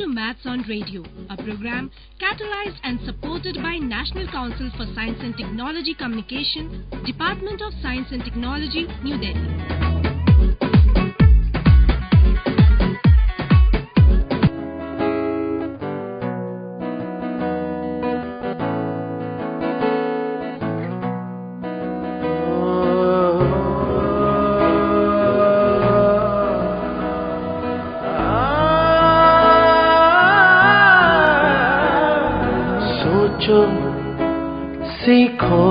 to Maths on Radio, a program catalyzed and supported by National Council for Science and Technology Communication, Department of Science and Technology, New Delhi. सोचो सीखो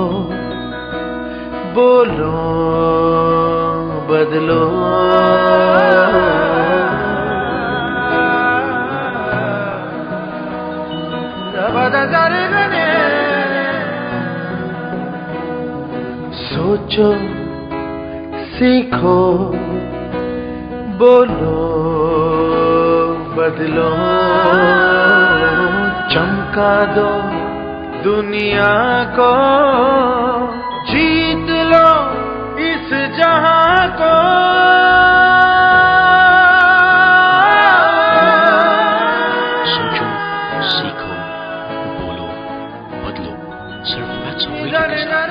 बोलो बदलो सोचो सीखो बोलो बदलो चमका दो दुनिया को जीत लो इस जहां को सोचो सीखो बोलो बदलो सिर्फ मैथ्स ऑन रेडियो के साथ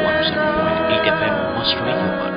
107.8 FM मस्ट रेडियो पर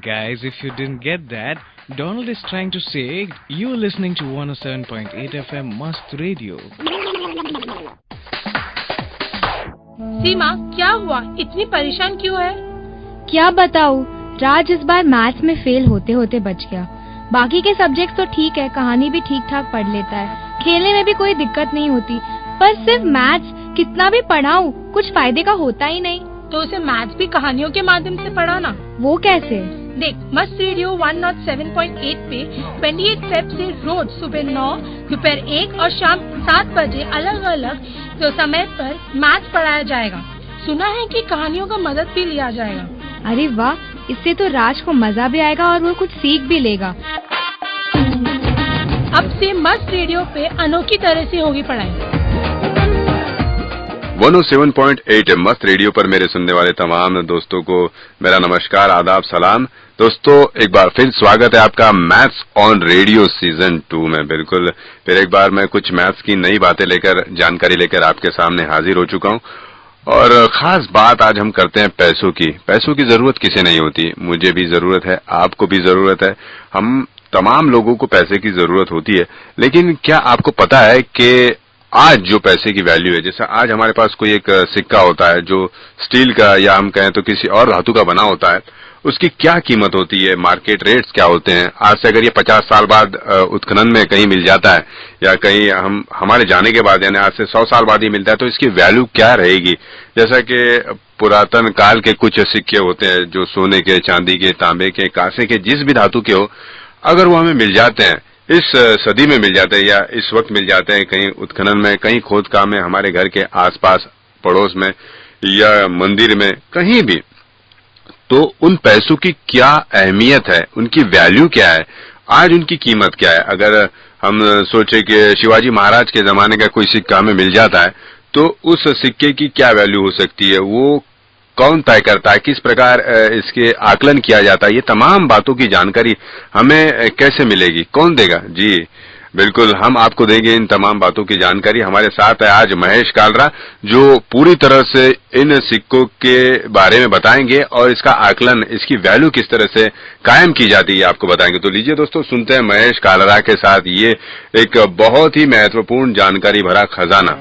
Guys, if you didn't get that, Donald is trying to say you're listening to 107.8 FM Must Radio. सीमा, क्या हुआ? इतनी परेशान क्यों है? क्या बताऊँ, राज इस बार मैथ्स में फेल होते होते बच गया। बाकी के सब्जेक्ट्स तो ठीक है, कहानी भी ठीक ठाक पढ़ लेता है, खेलने में भी कोई दिक्कत नहीं होती, पर सिर्फ मैथ्स कितना भी पढ़ाऊँ कुछ फायदे का होता ही नहीं। तो उसे मैथ्स भी कहानियों के माध्यम से पढ़ाना। वो कैसे? देख, मस्त रेडियो 107.8 पे 28 फेब से रोज सुबह 9, दोपहर 1 और शाम 7 बजे अलग अलग समय पर मैथ्स पढ़ाया जाएगा। सुना है कि कहानियों का मदद भी लिया जाएगा। अरे वाह, इससे तो राज को मजा भी आएगा और वो कुछ सीख भी लेगा। अब से मस्त रेडियो पे अनोखी तरह से होगी पढ़ाई। 107.8 मस्त रेडियो पर मेरे सुनने वाले तमाम दोस्तों को मेरा नमस्कार, आदाब, सलाम। दोस्तों, एक बार फिर स्वागत है आपका मैथ्स ऑन रेडियो सीजन 2 में। बिल्कुल फिर एक बार मैं कुछ मैथ्स की नई बातें लेकर, जानकारी लेकर आपके सामने हाजिर हो चुका हूं। और खास बात आज हम करते हैं पैसों की। पैसों की जरूरत किसे नहीं होती, मुझे भी जरूरत है, आपको भी जरूरत है, हम तमाम लोगों को पैसे की जरूरत होती है। लेकिन क्या आपको पता है कि आज जो पैसे की वैल्यू है, जैसे आज हमारे पास कोई एक सिक्का होता है जो स्टील का या हम कहें तो किसी और धातु का बना होता है, उसकी क्या कीमत होती है, मार्केट रेट्स क्या होते हैं। आज से अगर ये 50 साल बाद उत्खनन में कहीं मिल जाता है या कहीं हमारे जाने के बाद, यानी आज से 100 साल बाद ही मिलता है, तो इसकी वैल्यू क्या रहेगी। जैसा कि पुरातन काल के कुछ सिक्के होते हैं जो सोने के, चांदी के, तांबे के, कांसे के, जिस भी धातु के हो, अगर वो हमें मिल जाते हैं, इस सदी में मिल जाते हैं या इस वक्त मिल जाते हैं कहीं उत्खनन में, कहीं खोदकाम में, हमारे घर के आसपास पड़ोस में या मंदिर में, कहीं भी, तो उन पैसों की क्या अहमियत है, उनकी वैल्यू क्या है, आज उनकी कीमत क्या है। अगर हम सोचे कि शिवाजी महाराज के जमाने का कोई सिक्का हमें मिल जाता है, तो उस सिक्के की क्या वैल्यू हो सकती है, वो कौन तय करता है, किस प्रकार इसके आकलन किया जाता है, ये तमाम बातों की जानकारी हमें कैसे मिलेगी, कौन देगा। जी बिल्कुल, हम आपको देंगे इन तमाम बातों की जानकारी। हमारे साथ है आज महेश कालरा, जो पूरी तरह से इन सिक्कों के बारे में बताएंगे और इसका आकलन, इसकी वैल्यू किस तरह से कायम की जाती है, आपको बताएंगे। तो लीजिए दोस्तों, सुनते हैं महेश कालरा के साथ ये एक बहुत ही महत्वपूर्ण जानकारी भरा खजाना।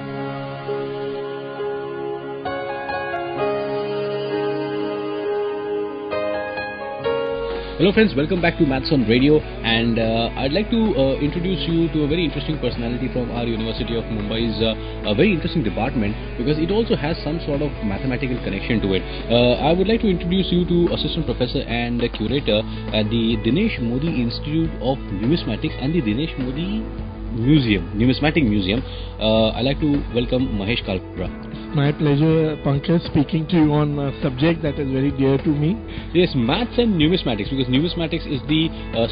Hello friends, welcome back to Maths on Radio, and I'd like to introduce you to a very interesting personality from our University of Mumbai's a very interesting department, because it also has some sort of mathematical connection to it. I would like to introduce you to Assistant Professor and Curator at the Dinesh Modi Institute of Numismatics and the Dinesh Modi Numismatic Museum. I'd like to welcome Mahesh Kalkura. My pleasure, Pankaj, speaking to you on a subject that is very dear to me. Yes, maths and numismatics, because numismatics is the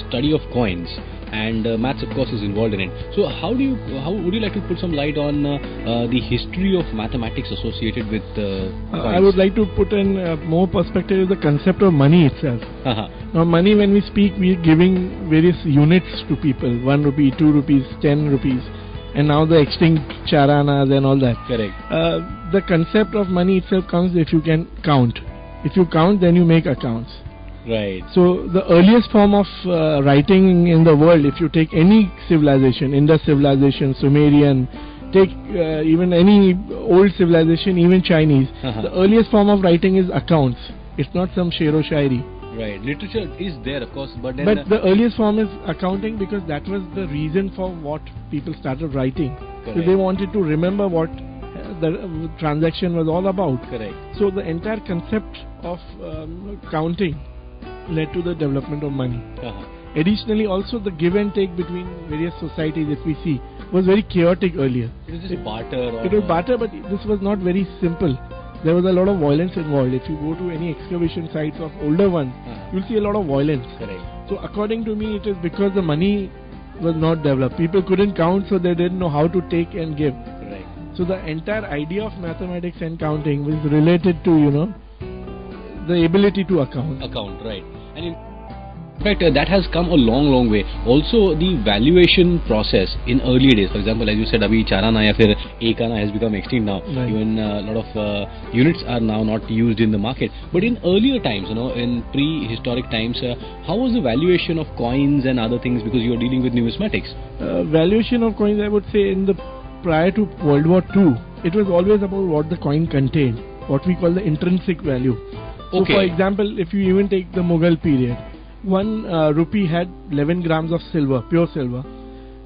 study of coins, and maths, of course, is involved in it. So, how would you like to put some light on the history of mathematics associated with coins? I would like to put in more perspective the concept of money itself. Now, money, when we speak, we are giving various units to people: 1 rupee, 2 rupees, 10 rupees. And now the extinct charanas and all that. Correct. The concept of money itself comes if you can count. If you count, then you make accounts. Right. So the earliest form of writing in the world, if you take any civilization, Indus civilization, Sumerian, take even any old civilization, even Chinese, the earliest form of writing is accounts. It's not some shero shairi. Right, literature is there, of course, but then... But the earliest form is accounting, because that was the reason for what people started writing. Correct. So they wanted to remember what the transaction was all about. Correct. So the entire concept of counting led to the development of money. Additionally, also the give and take between various societies, if we see, was very chaotic earlier. It was just barter. It was barter, but this was not very simple. There was a lot of violence involved. If you go to any excavation sites of older ones, you'll see a lot of violence. Correct. So according to me, it is because the money was not developed. People couldn't count, so they didn't know how to take and give. Right. So the entire idea of mathematics and counting was related to, the ability to account. Right. And in fact, that has come a long way. Also, the valuation process in earlier days, for example, as you said, abhi charana ya fir ek ana has become extinct now. Right. Even a lot of units are now not used in the market. But in earlier times, in prehistoric times, how was the valuation of coins and other things, because you are dealing with numismatics? Valuation of coins, I would say, prior to World War II, it was always about what the coin contained, what we call the intrinsic value. So, for example, if you even take the Mughal period, 1 rupee had 11 grams of silver, pure silver.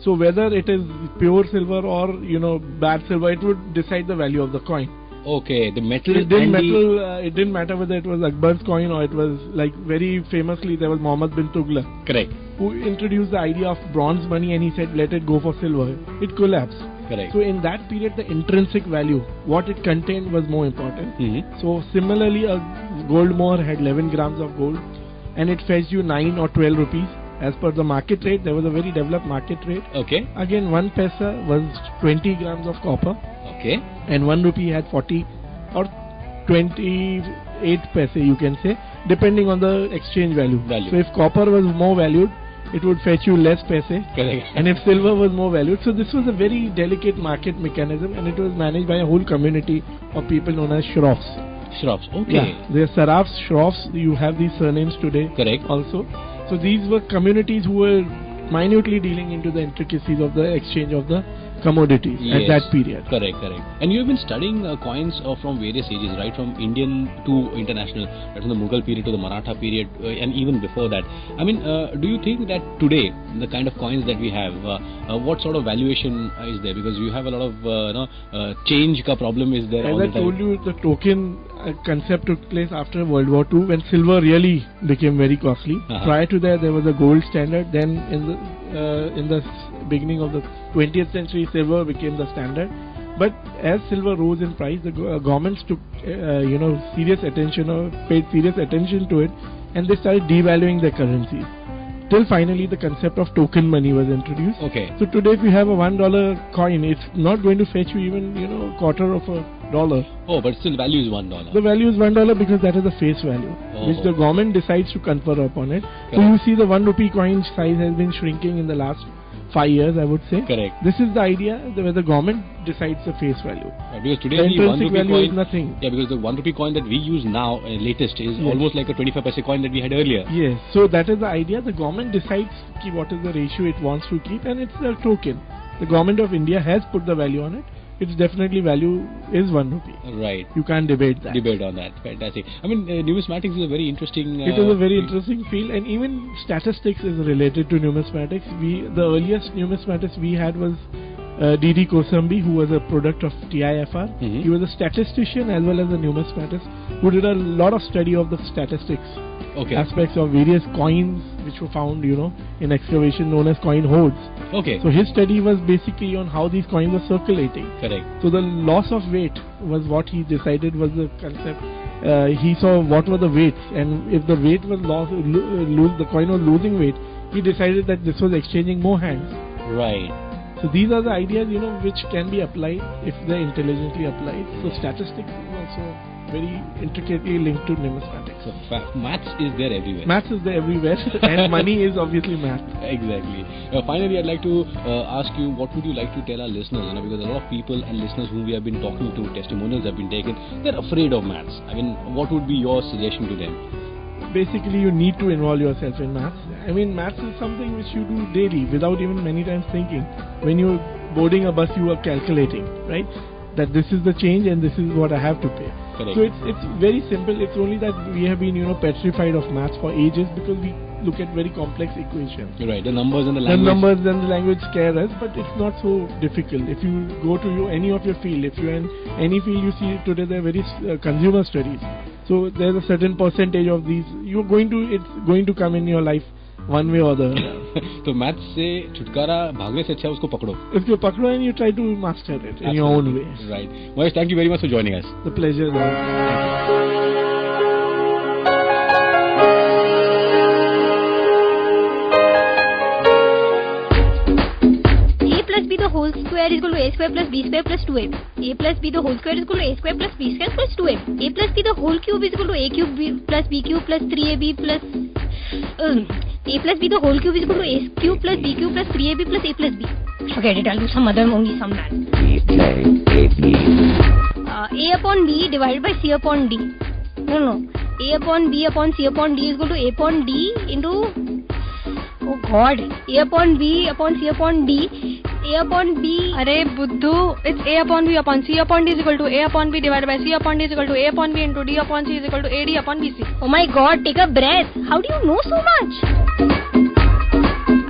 So whether it is pure silver or bad silver, it would decide the value of the coin. Okay, the metal. It didn't matter whether it was Akbar's coin or it was, like, very famously there was Muhammad bin Tughlaq. Correct. Who introduced the idea of bronze money, and he said let it go for silver. It collapsed. Correct. So in that period, the intrinsic value, what it contained, was more important. So similarly, a gold moor had 11 grams of gold, and it fetched you 9 or 12 rupees. As per the market rate, there was a very developed market rate. Okay. Again, 1 paisa was 20 grams of copper. Okay. And 1 rupee had 40 or 28 paise, you can say, depending on the exchange value. So if copper was more valued, it would fetch you less paise. Correct. And if silver was more valued, so this was a very delicate market mechanism, and it was managed by a whole community of people known as shroffs. Shroffs, okay. Yeah, they are sarafs, shroffs. You have these surnames today. Correct. Also, so these were communities who were minutely dealing into the intricacies of the exchange of the commodities at that period. Correct. And you have been studying coins from various ages, right? From Indian to international, right? From the Mughal period to the Maratha period, and even before that. I mean, do you think that today, the kind of coins that we have, what sort of valuation is there? Because you have a lot of change ka problem is there. As I told you, the token concept took place after World War II, when silver really became very costly. Prior to that, there was a gold standard. Then in the beginning of the 20th century, silver became the standard. But as silver rose in price, the governments took serious attention, or paid serious attention to it, and they started devaluing their currencies. Till finally the concept of token money was introduced. Okay. So today if you have a $1 coin, it's not going to fetch you even quarter of $1. Oh, but still value is $1. The value is $1 because that is the face value, which the government decides to confer upon it. Correct. So you see the 1 rupee coin size has been shrinking in the last 5 years, I would say. Correct. This is the idea where the government decides the face value. Because today the the 1 intrinsic rupee value coin is nothing. Yeah, because the 1 rupee coin that we use now, latest, is almost like a 25 paise coin that we had earlier. Yes. So that is the idea. The government decides what is the ratio it wants to keep, and it's a token. The government of India has put the value on it. its definitely value is 1 rupee. Right. You can't debate that. Debate on that. Fantastic. I mean, numismatics is a very interesting. It is a very interesting field, and even statistics is related to numismatics. The earliest numismatist we had was D.D. Kosambi, who was a product of TIFR. Mm-hmm. He was a statistician as well as a numismatist who did a lot of study of the statistics aspects of various coins which were found, in excavation, known as coin hoards. Okay. So his study was basically on how these coins were circulating. Correct. So the loss of weight was what he decided was the concept. He saw what were the weights, and if the weight was lost, the coin was losing weight, he decided that this was exchanging more hands. Right. So these are the ideas, which can be applied if they're intelligently applied. So statistics is also very intricately linked to numismatics. So maths is there everywhere. Maths is there everywhere, and money is obviously math. Exactly. Finally, I'd like to ask you, what would you like to tell our listeners? Because a lot of people and listeners whom we have been talking to, testimonials have been taken, they're afraid of maths. I mean, what would be your suggestion to them? Basically, you need to involve yourself in maths. I mean, maths is something which you do daily without even many times thinking. When you're boarding a bus, you are calculating, right? That this is the change and this is what I have to pay. Correct. So it's very simple. It's only that we have been petrified of maths for ages because we look at very complex equations. Right. The numbers and the language. The numbers and the language scare us, but it's not so difficult. If you go to any of your field, if you're in any field, you see today there are very consumer studies. So there's a certain percentage of these it's going to come in your life one way or the other. So maths से छुटकारा भागने से अच्छा उसको पकड़ो. उसको पकड़ो and you try to master it in your own way. Right. Mahesh, thank you very much for joining us. The pleasure is ours. B the whole square is equal to a square plus b square plus 2ab. A plus b the whole square is equal to a square plus b square plus 2ab. A plus b the whole cube is equal to a cube plus b cube plus 3ab plus a plus b the whole cube is equal to a cube plus b cube plus 3ab plus a plus b. Forget it, I'll do some other only some math. A upon b divided by c upon d. No. A upon b upon c upon d is equal to a upon d into... Oh God. A upon b upon c upon d. A upon b. Arey Buddhu, it's a upon b upon c upon d is equal to a upon b divided by c upon d is equal to a upon b into d upon c is equal to ad upon bc. Oh my God, take a breath. How do you know so much?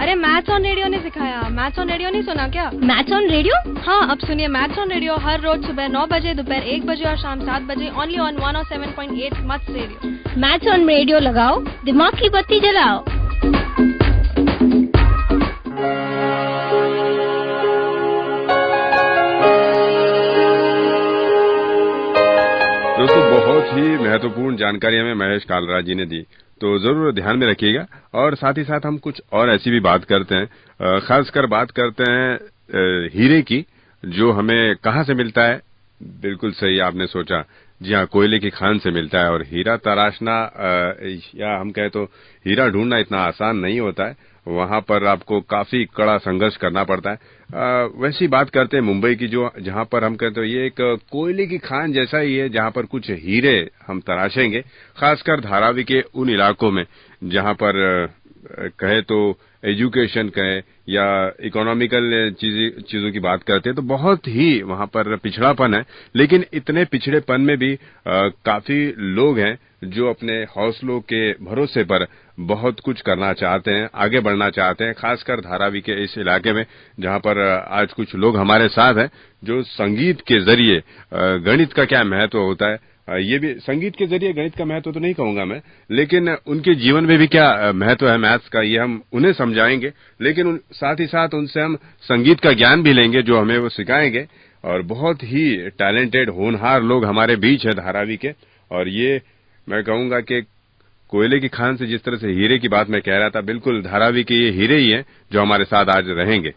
अरे maths on radio ने सिखाया. Maths on radio नहीं सुना क्या? Maths on radio? हाँ, अब सुनिए maths on radio हर रोज सुबह 9 बजे, दोपहर 1 बजे और शाम 7 बजे ओनली ऑन 107.8 मस्त रेडियो. मैथ्स ऑन रेडियो लगाओ, दिमाग की बत्ती जलाओ. दोस्तों, बहुत ही महत्वपूर्ण जानकारी हमें महेश कालरा जी ने दी, तो जरूर ध्यान में रखिएगा. और साथ ही साथ हम कुछ और ऐसी भी बात करते हैं, खासकर बात करते हैं हीरे की, जो हमें कहाँ से मिलता है. बिल्कुल सही आपने सोचा, जी हाँ, कोयले की खान से मिलता है. और हीरा तराशना या हम कहें तो हीरा ढूंढना इतना आसान नहीं होता है. वहां पर आपको काफी कड़ा संघर्ष करना पड़ता है. वैसी बात करते हैं मुंबई की, जो जहां पर हम कहते हैं ये एक कोयले की खान जैसा ही है, जहां पर कुछ हीरे हम तराशेंगे, खासकर धारावी के उन इलाकों में जहां पर कहे तो एजुकेशन कहे या इकोनॉमिकल चीजों की बात करते हैं तो बहुत ही वहां पर पिछड़ापन है. लेकिन इतने पिछड़ेपन में भी काफी लोग हैं जो अपने हौसलों के भरोसे पर बहुत कुछ करना चाहते हैं, आगे बढ़ना चाहते हैं. खासकर धारावी के इस इलाके में जहां पर आज कुछ लोग हमारे साथ हैं जो संगीत के जरिए गणित का क्या महत्व होता है, ये भी संगीत के जरिए गणित का महत्व तो नहीं कहूंगा मैं, लेकिन उनके जीवन में भी क्या महत्व है मैथ्स का, ये हम उन्हें समझाएंगे. लेकिन साथ ही साथ उनसे हम संगीत का ज्ञान भी लेंगे जो हमें वो सिखाएंगे. और बहुत ही टैलेंटेड होनहार लोग हमारे बीच है धारावी के. और ये मैं कहूंगा कि कोयले की खान से जिस तरह से हीरे की बात मैं कह रहा था, बिल्कुल धारावी के ये हीरे ही हैं जो हमारे साथ आज रहेंगे.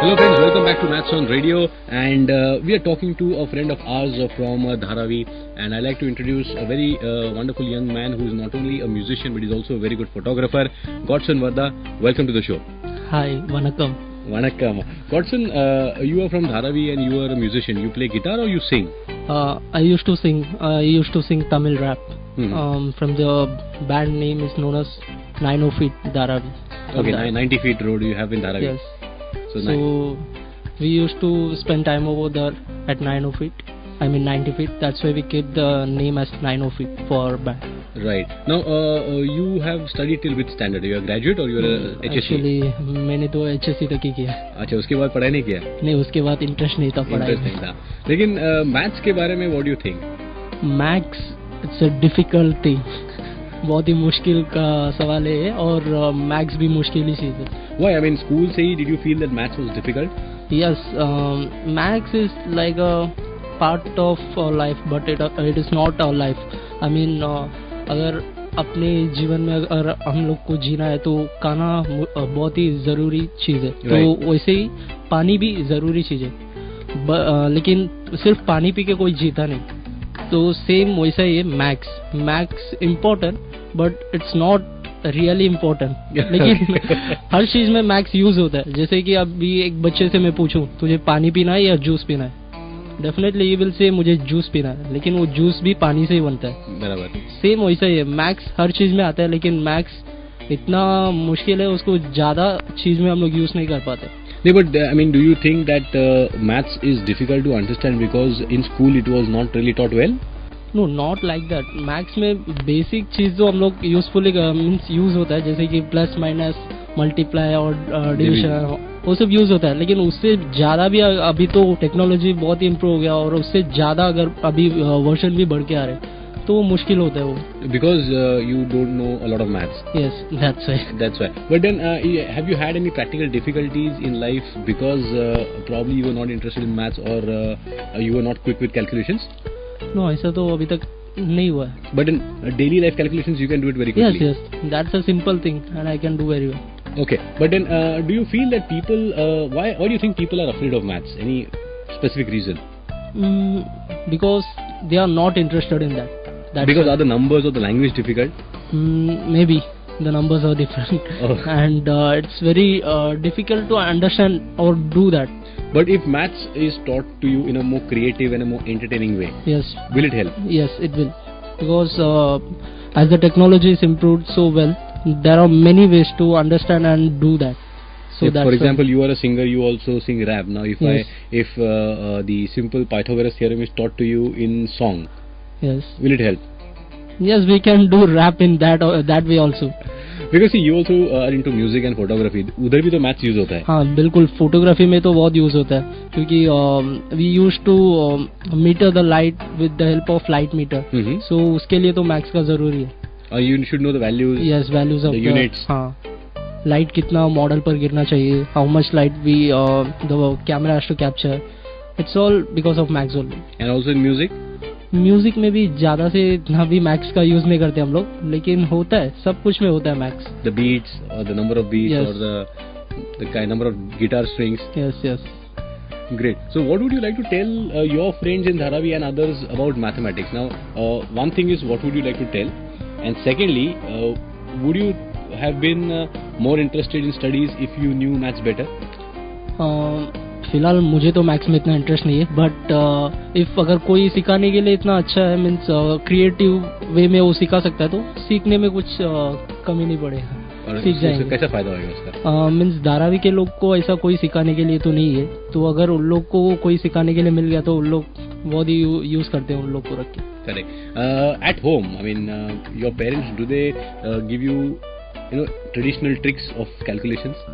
Hello friends, welcome back to Maths on Radio, and we are talking to a friend of ours from Dharavi, and I'd like to introduce a very wonderful young man who is not only a musician but is also a very good photographer, Godson Varda. Welcome to the show. Hi, Vanakkam. Vanakkam. Godson, you are from Dharavi and you are a musician. You play guitar or you sing? I used to sing Tamil rap. From the band name is known as 90 Feet Dharavi. Okay, 90 feet road you have in Dharavi. Yes. So, So we used to spend time over there at 90 feet. I mean 90 feet. That's why we keep the name as 90 feet for band. right. Now, you have studied till which standard? You are graduate or you are a HSC? Actually मैंने तो HSC तक ही किया. अच्छा, उसके बाद पढ़ाई नहीं किया? नहीं, उसके बाद इंटरेस्ट नहीं था पढ़ाई इंटरेस्ट नहीं था. लेकिन मैथ्स के बारे में what do you think? Maths it's a difficult thing. बहुत ही मुश्किल का सवाल है और मैथ्स भी मुश्किल ही चीज़ है. Why? I mean, school से ही did you feel that maths was difficult? Yes, maths is like a part of our life, but it is not our life. I mean, अगर अपने जीवन में अगर हम लोग को जीना है तो खाना बहुत ही ज़रूरी चीज़ है. तो वैसे ही पानी भी ज़रूरी चीज़ है. लेकिन सिर्फ पानी पी के कोई जीता नहीं. तो सेम वैसा ही है maths important but it's not really important. लेकिन हर चीज में मैथ्स यूज होता है. जैसे कि अभी एक बच्चे से मैं पूछूं तुझे पानी पीना है या जूस पीना है, डेफिनेटली ही विल से मुझे जूस पीना है, लेकिन वो जूस भी पानी से ही बनता है. बराबर. सेम वैसा ही है. मैथ्स हर चीज में आता है लेकिन मैथ्स इतना मुश्किल है, उसको ज्यादा चीज में हम लोग यूज नहीं कर पाते. No, but I mean, do you think that maths is difficult to understand because in school it was not really taught well? No not like that. Maths में बेसिक चीज जो हम लोग यूजफुली मीन्स यूज होता है, जैसे कि plus minus multiply और डिविजन, वो सब यूज होता है. लेकिन उससे ज्यादा भी अभी तो टेक्नोलॉजी बहुत ही इम्प्रूव हो गया और उससे ज्यादा अगर अभी वर्जन भी बढ़ के आ रहे हैं तो वो मुश्किल होता है वो. Because you don't know a lot of maths. Yes, that's why. That's why. But then, have you had any practical difficulties in life because probably you were not interested in maths or you were not quick with calculations? No, ऐसा तो अभी तक नहीं हुआ है. But in daily life calculations, you can do it very quickly. Yes, that's a simple thing, and I can do very well. Okay, but then, do you feel that people? Why do you think people are afraid of maths? Any specific reason? Because they are not interested in that. Because are the numbers or the language difficult? Maybe the numbers are different, and it's very difficult to understand or do that. But if maths is taught to you in a more creative and a more entertaining way, yes, will it help? Yes, it will. Because as the technology is improved so well, there are many ways to understand and do that. So if, for example, you are a singer, you also sing rap. Now, if the simple Pythagoras theorem is taught to you in song, yes, will it help? Yes, we can do rap in that way also. Because see, you also are into music and photography. उधर भी तो maths use होता है. हाँ बिल्कुल, photography में तो बहुत यूज होता है क्योंकि we use to meter the light with the help of light meter. So उसके लिए तो मैथ्स का जरूरी है. You should know the values. Yes, values of the units. हाँ, लाइट कितना मॉडल पर गिरना चाहिए, how much light we the camera has to capture. It's all because of maths only. And also in music. Music में भी ज्यादा से इतना भी मैथ्स का यूज नहीं करते हम लोग, लेकिन होता है, सब कुछ में होता है मैथ्स. द बीट्स और द नंबर ऑफ बीट्स और the number of guitar strings. Yes. Great. So what would you like to tell your friends in Dharavi and others about mathematics? Now, one thing is what would you like to tell? And secondly, would you have been more interested in studies if you knew maths better? फिलहाल मुझे तो maths में इतना interest नहीं है, but if अगर कोई सिखाने के लिए इतना अच्छा है, मीन्स क्रिएटिव वे में वो सिखा सकता है तो सीखने में कुछ कमी नहीं पड़ेगा. सीख जाएंगे. कैसा फायदा होगा उसका? मीन्स धारावी के लोग को ऐसा कोई सिखाने के लिए तो नहीं है, तो अगर उन लोग को कोई सिखाने के लिए मिल गया तो उन लोग बहुत ही यूज करते हैं उन लोग को रख के. Correct. At home, I mean your parents, do they give you traditional tricks of calculations?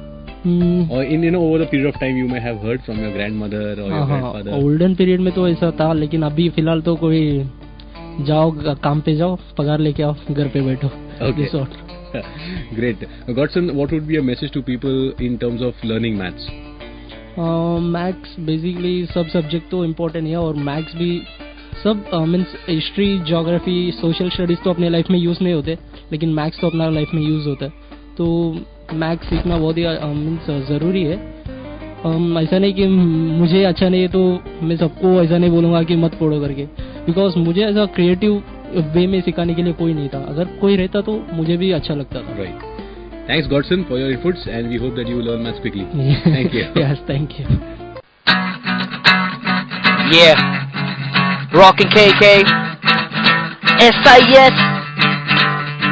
Or in over the period of time you may have heard from your grandmother or your grandfather? Olden period में तो ऐसा था, लेकिन अभी फिलहाल तो कोई जाओ काम पे जाओ, पगार लेके आओ, घर पे बैठो. Okay. Great. Godson, what would be a message to people in terms of learning maths? Maths basically सब सब्जेक्ट तो इम्पोर्टेंट है और मैथ्स भी सब means history, geography, social studies तो अपने लाइफ में यूज़ नहीं होते, लेकिन मैथ्स तो अपना लाइफ में यूज़ होता है. तो मैथ्स सीखना बहुत ही मीन्स ज़रूरी है. ऐसा नहीं कि मुझे अच्छा नहीं है तो मैं सबको ऐसा नहीं बोलूँगा कि मत पढ़ो करके, बिकॉज मुझे ऐसा क्रिएटिव वे में सिखाने के लिए कोई नहीं था. अगर कोई रहता तो मुझे भी अच्छा लगता था. Right. Thanks Godson for your inputs and we hope that you learn maths quickly. Thank you. Yes, thank you. Yeah. Rockin' KK. SIS.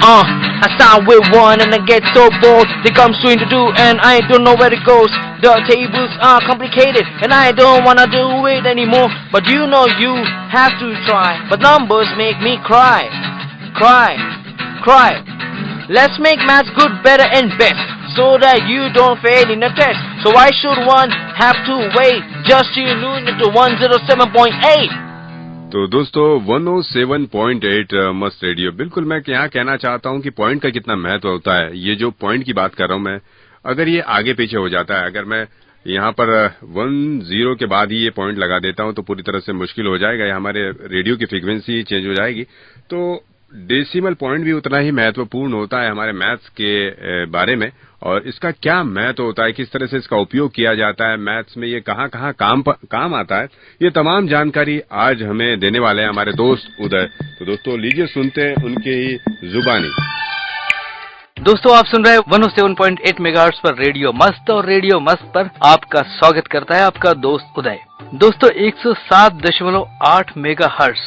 I start with one and I get so bored. They come straight to two and I don't know where it goes. The tables are complicated and I don't wanna do it anymore. But you know you have to try. But numbers make me cry. Cry. Cry. Let's make maths good, better and best, so that you don't fail in a test. So why should one have to wait just to tune into 107.8? तो दोस्तों 107.8 मस्त radio. बिल्कुल मैं यहाँ कहना चाहता हूँ कि पॉइंट का कितना महत्व होता है। ये जो पॉइंट की बात कर रहा हूँ मैं, अगर ये आगे पीछे हो जाता है, अगर मैं यहाँ पर 10 के बाद ही ये पॉइंट लगा देता हूँ तो पूरी तरह से मुश्किल हो जाएगा, या हमारे रेडियो की फ्रीक्वेंसी चेंज हो जाएगी। तो डेसिमल पॉइंट भी उतना ही महत्वपूर्ण होता है हमारे मैथ्स के बारे में, और इसका क्या महत्व होता है, किस तरह से इसका उपयोग किया जाता है मैथ्स में, ये कहाँ कहाँ काम आता है, ये तमाम जानकारी आज हमें देने वाले हैं हमारे दोस्त उदय। तो दोस्तों लीजिए सुनते हैं उनकी ही जुबानी। दोस्तों आप सुन रहे हैं 107.8 मेगाहर्ट्ज पर रेडियो मस्त, और रेडियो मस्त पर आपका स्वागत करता है आपका दोस्त उदय। दोस्तों 107.8 मेगाहर्ट्ज,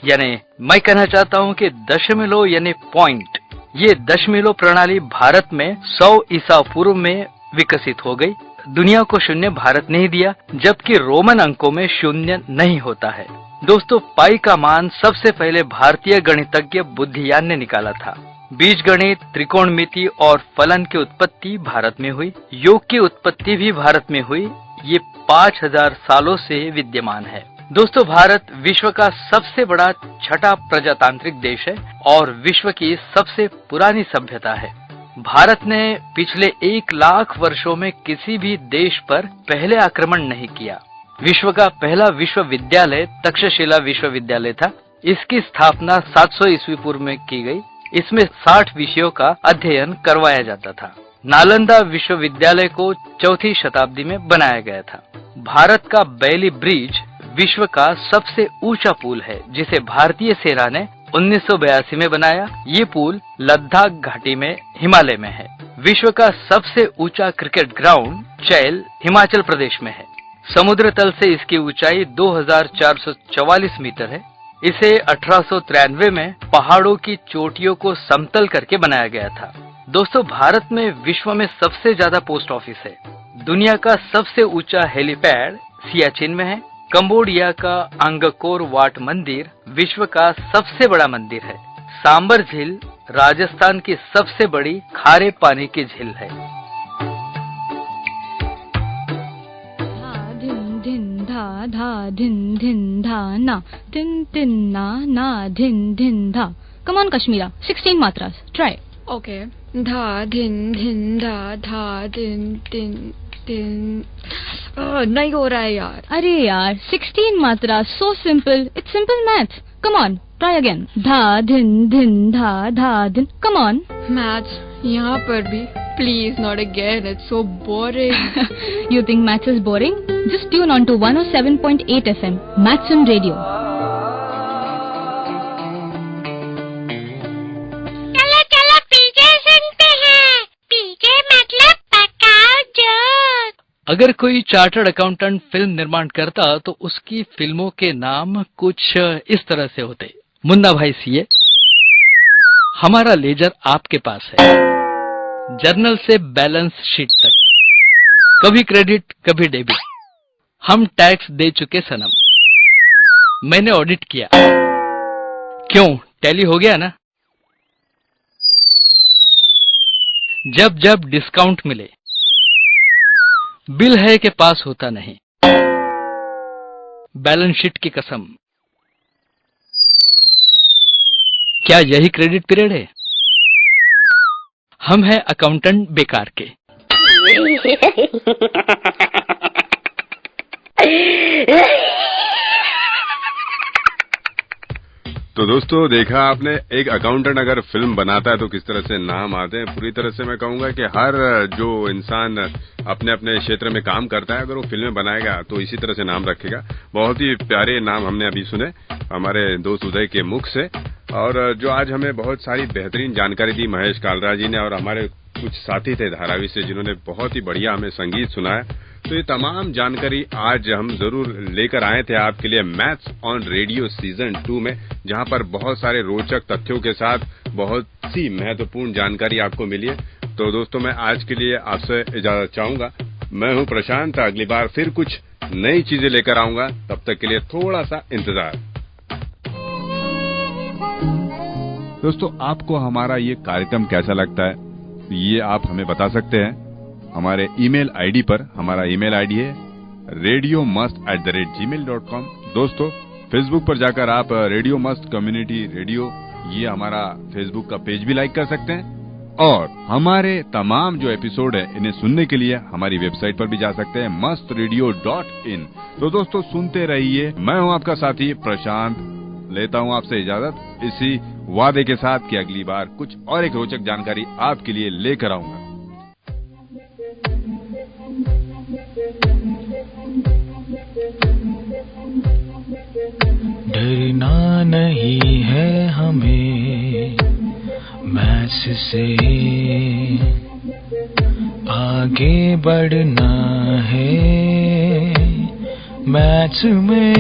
यानी मैं कहना चाहता हूं कि दशमलव यानी पॉइंट, ये दशमलव प्रणाली भारत में 100 ईसा पूर्व में विकसित हो गई। दुनिया को शून्य भारत ने ही दिया, जबकि रोमन अंकों में शून्य नहीं होता है। दोस्तों पाई का मान सबसे पहले भारतीय गणितज्ञ बुद्धियान ने निकाला था। बीज गणित, त्रिकोणमिति और फलन की उत्पत्ति भारत में हुई। योग की उत्पत्ति भी भारत में हुई। ये 5000 सालों से विद्यमान है। दोस्तों भारत विश्व का सबसे बड़ा छठा प्रजातांत्रिक देश है और विश्व की सबसे पुरानी सभ्यता है। भारत ने पिछले 1 लाख वर्षों में किसी भी देश पर पहले आक्रमण नहीं किया। विश्व का पहला विश्वविद्यालय तक्षशिला विश्वविद्यालय था। इसकी स्थापना 700 ईस्वी पूर्व में की गई। इसमें 60 विषयों का अध्ययन करवाया जाता था। नालंदा विश्वविद्यालय को 4वीं शताब्दी में बनाया गया था। भारत का बैली ब्रिज विश्व का सबसे ऊंचा पुल है, जिसे भारतीय सेना ने 1982 में बनाया। ये पुल लद्दाख घाटी में हिमालय में है। विश्व का सबसे ऊंचा क्रिकेट ग्राउंड चैल हिमाचल प्रदेश में है। समुद्र तल से इसकी ऊंचाई 2444 मीटर है। इसे 1893 में पहाड़ों की चोटियों को समतल करके बनाया गया था। दोस्तों भारत में विश्व में सबसे ज्यादा पोस्ट ऑफिस है। दुनिया का सबसे ऊंचा हेलीपैड सियाचिन में है। कंबोडिया का अंगकोर वाट मंदिर विश्व का सबसे बड़ा मंदिर है। सांबर झील राजस्थान की सबसे बड़ी खारे पानी की झील है। धा धा धिन धिन धा ना तिन तिन ना धिन धिन धा। कम ऑन कश्मीरा, 16 मात्रास, ट्राई। ओके, धा धिन धिन धा धा धिन तिन तिन। नहीं हो रहा है यार। अरे यार 16 मात्रा, so simple, it's simple maths. Come on, try again. धा धिन धिन धा धा धिन, कम ऑन। मैथ्स यहाँ पर भी, please not again, it's so boring. You think maths is boring? Just tune on to 107.8 FM, Maths on Radio. चलो चलो पीछे सुनते हैं। पीछे मतलब पकाओ जोक। अगर कोई चार्टर्ड अकाउंटेंट फिल्म निर्माण करता तो उसकी फिल्मों के नाम कुछ इस तरह से होते। मुन्ना भाई सीए, हमारा लेजर आपके पास है, जर्नल से बैलेंस शीट तक, कभी क्रेडिट कभी डेबिट, हम टैक्स दे चुके सनम, मैंने ऑडिट किया, क्यों टैली हो गया ना। जब जब डिस्काउंट मिले, बिल है के पास होता नहीं, बैलेंस शीट की कसम। क्या यही क्रेडिट पीरियड है? हम हैं अकाउंटेंट बेकार के। तो दोस्तों देखा आपने, एक अकाउंटेंट अगर फिल्म बनाता है तो किस तरह से नाम आते हैं। पूरी तरह से मैं कहूंगा कि हर जो इंसान अपने अपने क्षेत्र में काम करता है, अगर वो फिल्में बनाएगा तो इसी तरह से नाम रखेगा। बहुत ही प्यारे नाम हमने अभी सुने हमारे दोस्त उदय के मुख से, और जो आज हमें बहुत सारी बेहतरीन जानकारी दी महेश कालरा जी ने, और हमारे कुछ साथी थे धारावी से जिन्होंने बहुत ही बढ़िया हमें संगीत सुनाया। तो ये तमाम जानकारी आज हम जरूर लेकर आए थे आपके लिए मैथ्स ऑन रेडियो सीजन 2 में, जहां पर बहुत सारे रोचक तथ्यों के साथ बहुत सी महत्वपूर्ण जानकारी आपको मिली है। तो दोस्तों, मैं आज के लिए आपसे इजाजत चाहूंगा। मैं हूं प्रशांत, अगली बार फिर कुछ नई चीजें लेकर आऊंगा, तब तक के लिए थोड़ा सा इंतजार। दोस्तों, आपको हमारा ये कार्यक्रम कैसा लगता है, ये आप हमें बता सकते हैं हमारे ईमेल आईडी पर। हमारा ईमेल आईडी है radiomust@gmail.com। दोस्तों, फेसबुक पर जाकर आप रेडियो मस्त कम्युनिटी रेडियो, ये हमारा फेसबुक का पेज भी लाइक कर सकते हैं, और हमारे तमाम जो एपिसोड है इन्हें सुनने के लिए हमारी वेबसाइट पर भी जा सकते हैं, mastradio.in। तो दोस्तों, सुनते रहिए। मैं हूं आपका साथी प्रशांत, लेता हूं आपसे इजाजत, इसी वादे के साथ कि अगली बार कुछ और एक रोचक जानकारी आपके लिए लेकर आऊंगा। डरना नहीं है हमें मैथ्स से, आगे बढ़ना है मैथ्स में।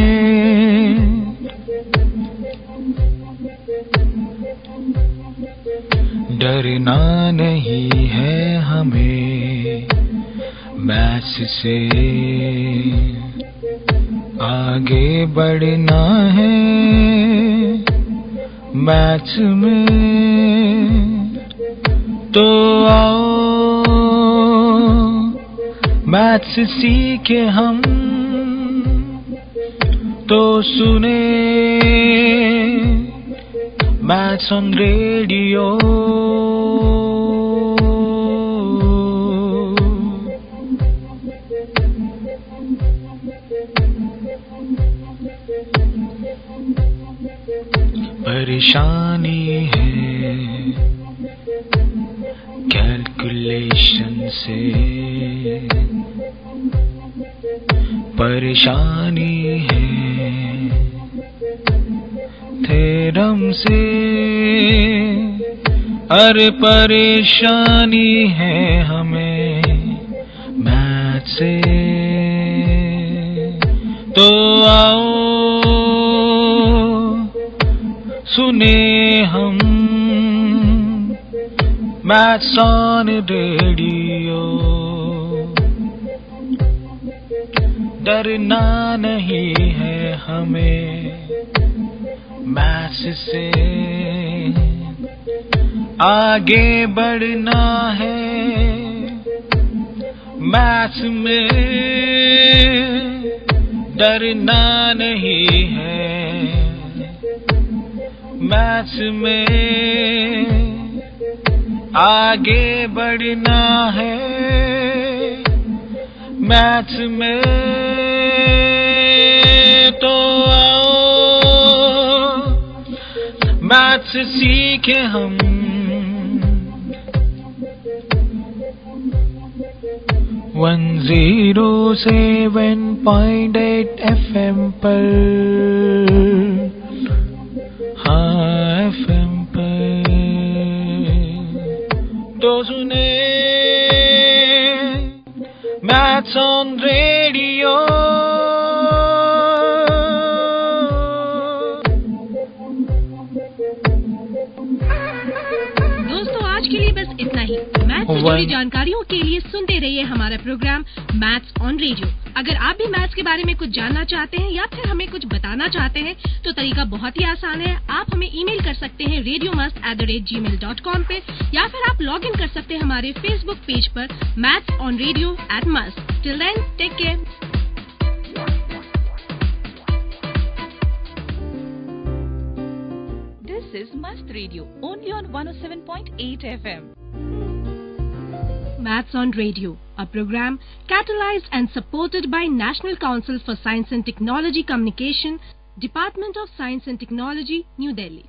डरना नहीं है हमें मैथ्स से, आगे बढ़ना है मैथ्स में। तो आओ मैथ्स सीखे हम, तो सुने मैथ्स ऑन रेडियो। परेशानी है कैलकुलेशन से, परेशानी है थ्योरम से, अरे परेशानी है हमें मैथ से। तो आओ सुने हम मैथ्स ऑन रेडियो। डरना नहीं है हमें मैथ्स से, आगे बढ़ना है मैथ्स में। डरना नहीं है मैथ्स में, आगे बढ़ना है मैथ्स में। तो आओ मैथ्स सीखे हम, 107.8 FM पर, हाँ FM पर। तो सुने मैथ्स ऑन रेडियो। दोस्तों, आज के लिए बस इतना ही। मैथ्स से जुड़ी जानकारियों के लिए सुनते रहिए हमारा प्रोग्राम मैथ्स ऑन रेडियो। अगर आप भी मैथ्स के बारे में कुछ जानना चाहते हैं या फिर हमें कुछ बताना चाहते हैं तो तरीका बहुत ही आसान है। आप हमें ईमेल कर सकते हैं radiomust@gmail.com पे, या फिर आप लॉग इन कर सकते हैं हमारे फेसबुक पेज पर maths on radio @must। Till then, take care. This is Must Radio, only on 107.8 FM. Maths on Radio, a program catalyzed and supported by National Council for Science and Technology Communication, Department of Science and Technology, New Delhi.